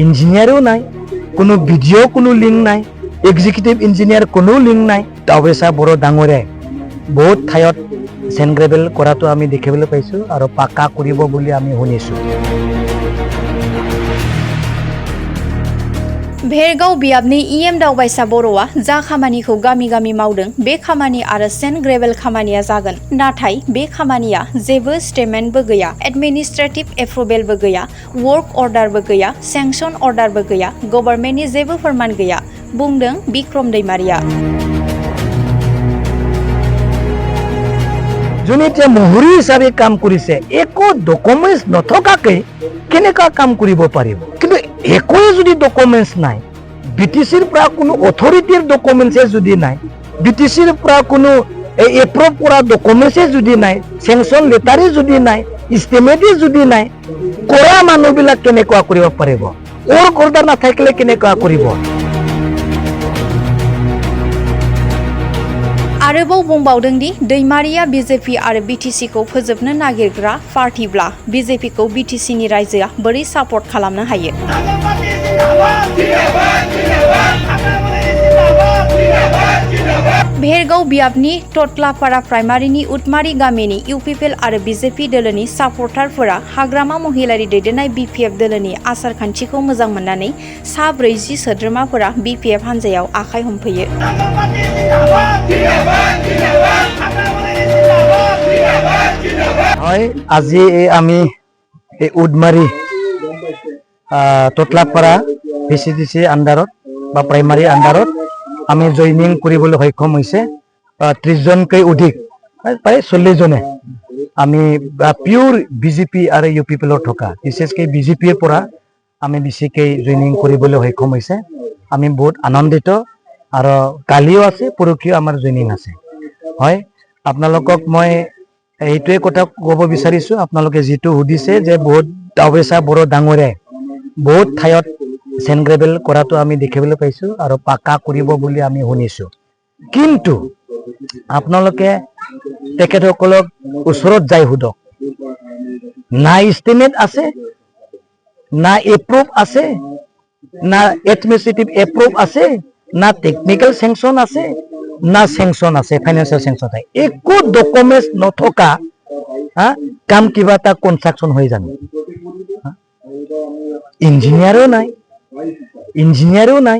ইঞ্জিনিয়াৰো নাই, কোনো ভিডিঅ' কোনো লিংক নাই, এক্সিকিউটিভ ইঞ্জিনিয়াৰ কোনো লিংক নাই। ডাউবেচা বড়ো ডাঙৰীয়াই বহুত ঠাইত চেণ্ড গ্ৰেভেল কৰাটো আমি দেখিবলৈ পাইছোঁ আৰু পাকা কৰিব বুলি আমি শুনিছোঁ। भेरगाव बियाबनि इएम दावबायसा बर'आ जा खामानिखौ गामि गामि मावदों बे खामानि आरो सेन्ड ग्रेभेल खामानिया जागोन, नाथाय बे खामानिया जेबो स्टेटमेन्टबो गैया, एडमिनिस्ट्रेटिभ एप्रुभेलबो गैया, वर्क अर्डारबो गैया, सेंसन अर्डारबो गैया, गभर्नमेन्टनि जेबो फोरमान गैया, बुंदों बिक्रम दैमारिया। যোনে এতিয়া মহুৰি হিচাপে কাম কৰিছে, একো ডকুমেণ্টছ নথকাকৈ কেনেকুৱা কাম কৰিব পাৰিব? কিন্তু একোৱে যদি ডকুমেণ্টছ নাই, BTCৰ পৰা কোনো অথৰিটিৰ ডকুমেণ্টছে যদি নাই, BTCৰ পৰা কোনো এপ্ৰুভ কৰা ডকুমেণ্টছে যদি নাই, চেংচন লেটাৰে যদি নাই, ইষ্টিমেটে যদি নাই, কৰা মানুহবিলাক কেনেকুৱা কৰিব পাৰিব? ৱৰ্ক অৰ্ডাৰ নাথাকিলে কেনেকুৱা কৰিব? आरोबाव बुंबावदों दि दैमारिया BJP आरो BTC खौ फोजोबनो नागिरग्रा पार्टीब्ला BJP खौ BTC नि रायजोआ बोरै सापर्ट खालामनो हायो? भेरगाव बियाबनि टटलापारा प्राइमारिनि उटमारी गामिनि UPPL आरो BJP दोलोनि सापर्टारफोरा हाग्रामा महिलारि दैदेननाय BPF दोलोनि आसार खान्थिखौ मोजां मोननानै सा 40 सोद्रोमाफोरा BPF हान्जायाव आखाइ हमफैयो। হয়, আজি আমি এই উডমাৰী টটলাপাৰা VCDC আণ্ডাৰত বা প্ৰাইমাৰী আণ্ডাৰত আমি জইনিং কৰিবলৈ সক্ষম হৈছে। 30 জনকৈ অধিক, প্ৰায় 40 জনে আমি পিয়ৰ BJP আৰু UPPL থকা, বিশেষকৈ BJPৰ পৰা আমি বেছিকৈ জইনিং কৰিবলৈ সক্ষম হৈছে। আমি বহুত আনন্দিত আৰু কালিও আছে, পৰহিও আমাৰ জইনিং আছে। হয়, আপোনালোকক মই এইটোৱে কথা ক'ব বিচাৰিছোঁ, আপোনালোকে যিটো সুধিছে যে বহুত ডাউবেচা বড়ো ডাঙৰীয়াই বহুত ঠাইত চেণ্ড গ্ৰেভেল কৰাটো আমি দেখিবলৈ পাইছোঁ আৰু পাকা কৰিব বুলি আমি শুনিছোঁ। কিন্তু আপোনালোকে তেখেতসকলক ওচৰত যাই সোধক, না ইষ্টিমেট আছে, না এপ্ৰুভ আছে, না এডমিনিষ্ট্ৰেটিভ এপ্ৰুভ আছে, না টেকনিকেল চেংচন আছে, না চেংচন আছে, ফাইনেন্সিয়েল চেংচন আছে। একো ডকুমেণ্টছ নথকা কাম কিবা এটা কনষ্ট্ৰাকশ্যন হৈ জানো? ইঞ্জিনিয়াৰো নাই,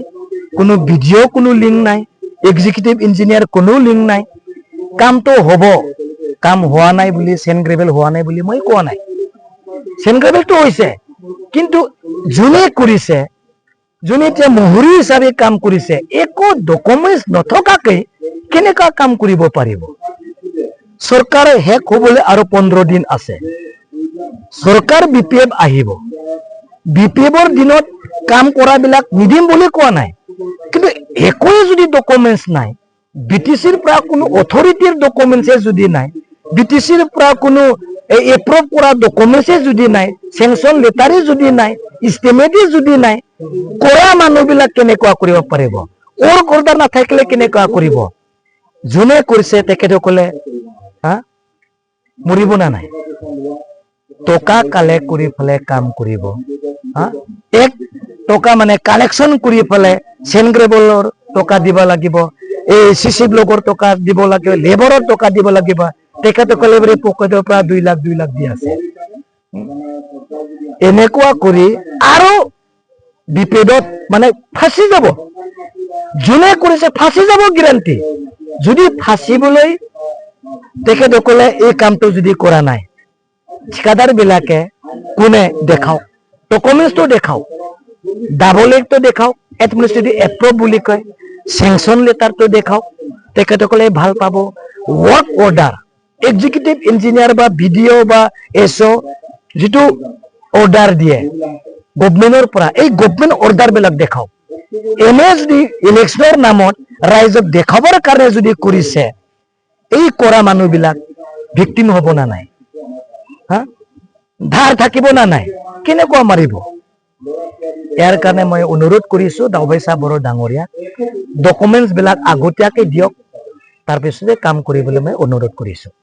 কোনো ভিডিঅ' কোনো লিংক নাই, এক্সিকিউটিভ ইঞ্জিনিয়াৰ কোনো লিংক নাই। কামটো হ'ব, কাম হোৱা নাই বুলি, চেণ্ড গ্ৰেভেল হোৱা নাই বুলি মই কোৱা নাই। চেণ্ড গ্ৰেভেলটো হৈছে, কিন্তু যোনে কৰিছে, যোনে এতিয়া মহুৰি হিচাপে কাম কৰিছে, একো ডকুমেণ্টছ নথকাকৈ কেনেকুৱা কাম কৰিব পাৰিব? চৰকাৰে শেষ হ'বলৈ আৰু 15 দিন আছে। চৰকাৰ BPF আহিব, BPFৰ দিনত কাম কৰাবিলাক নিদিম বুলি কোৱা নাই, কিন্তু একোৱে যদি ডকুমেণ্টছ নাই, BTCৰ পৰা কোনো অথৰিটিৰ ডকুমেণ্টছে যদি নাই, BTCৰ পৰা কোনো এপ্ৰুভ কৰা ডকুমেণ্টছে যদি নাই, চেংচন লেটাৰে যদি নাই, ইষ্টিমেটে যদি নাই, কৰা মানুহবিলাক কেনেকুৱা কৰিব পাৰিব? ৱৰ্ক অৰ্ডাৰ নাথাকিলে কেনেকুৱা কৰিব? যোনে কৰিছে তেখেতসকলে মৰিব না নাই? টকা কালেক্ট কৰি পেলাই কাম কৰিব। 1 টকা মানে কালেকশ্যন কৰি পেলাই চেণ্ড গ্ৰেভেলৰ টকা দিব লাগিব, এই CC ব্লকৰ টকা দিব লাগিব, লেবাৰৰ টকা দিব লাগিব। তেখেতসকলে পকেটৰ পৰা 2 লাখ দি আছে। এনেকুৱা কৰি আৰু বিপদত মানে ফাঁচি যাব। যোনে কৰিছে ফাঁচি যাব গেৰাণ্টি। যদি ফাঁচিবলৈ তেখেতসকলে এই কামটো যদি কৰা নাই, ঠিকাদাৰবিলাকে কোনে দেখাওক, ডকুমেণ্টছটো দেখাওক, ডাবল এক্টটো দেখাওক, এডমিনিষ্ট্ৰেটিভ এপ্ৰুভ বুলি কয়, চেংচন লেটাৰটো দেখাওক, তেখেতসকলে ভাল পাব। ৱৰ্ক অৰ্ডাৰ, এক্সিকিউটিভ ইঞ্জিনিয়াৰ বা BDO বা SO যিটো অৰ্ডাৰ দিয়ে গভৰ্ণমেণ্টৰ পৰা, এই গভৰ্ণমেণ্ট অৰ্ডাৰবিলাক দেখাওক। MSD ইলেকশ্যনৰ নামত ৰাইজক দেখাবৰ কাৰণে যদি কৰিছে, এই কৰা মানুহবিলাক ভিক্টিম হ'ব না নাই? ধাৰ থাকিব না নাই? কেনেকুৱা মাৰিব? ইয়াৰ কাৰণে মই অনুৰোধ কৰিছোঁ ডাউবেচা বড়ো ডাঙৰীয়াক, ডকুমেণ্টছবিলাক আগতীয়াকৈ দিয়ক, তাৰপিছতে কাম কৰিবলৈ মই অনুৰোধ কৰিছোঁ।